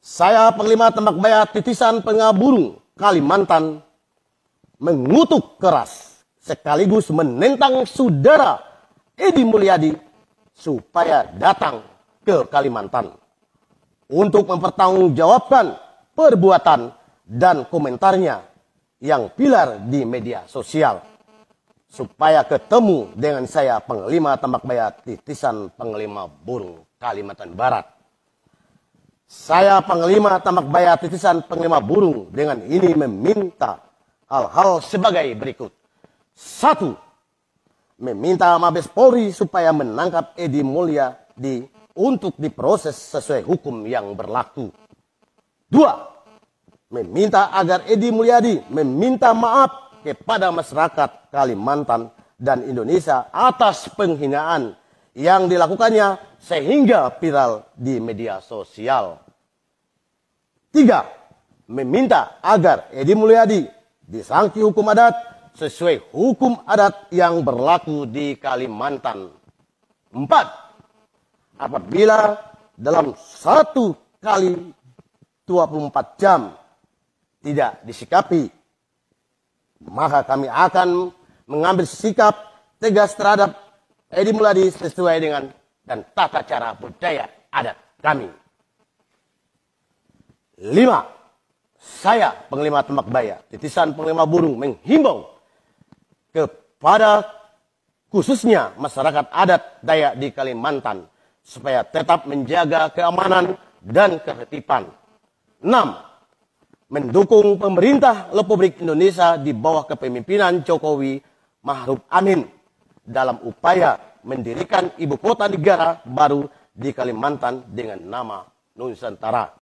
Saya Panglima Tembak Bayar Titisan Pengaburung, Kalimantan, mengutuk keras sekaligus menentang saudara Edy Mulyadi supaya datang ke Kalimantan untuk mempertanggungjawabkan perbuatan dan komentarnya yang pilar di media sosial, supaya ketemu dengan saya Panglima Tembak Bayar Titisan Panglima Burung Kalimantan Barat. Saya Panglima Tembak Bayar Titisan Panglima Burung dengan ini meminta hal-hal sebagai berikut. 1. Meminta Mabes Polri supaya menangkap Edy Mulyadi untuk diproses sesuai hukum yang berlaku. 2. Meminta agar Edy Mulyadi meminta maaf kepada masyarakat Kalimantan dan Indonesia atas penghinaan yang dilakukannya sehingga viral di media sosial. 3. Meminta agar Edy Mulyadi disangsi hukum adat sesuai hukum adat yang berlaku di Kalimantan. 4. Apabila dalam 1 kali 24 jam tidak disikapi, maka kami akan mengambil sikap tegas terhadap Edy Mulyadi sesuai dengan dan tata cara budaya adat kami. 5. Saya Panglima Tembak Bayar Titisan Panglima Burung menghimbau kepada khususnya masyarakat adat Dayak di Kalimantan supaya tetap menjaga keamanan dan ketertiban. 6. Mendukung pemerintah Republik Indonesia di bawah kepemimpinan Jokowi Ma'ruf Amin dalam upaya mendirikan ibu kota negara baru di Kalimantan dengan nama Nusantara.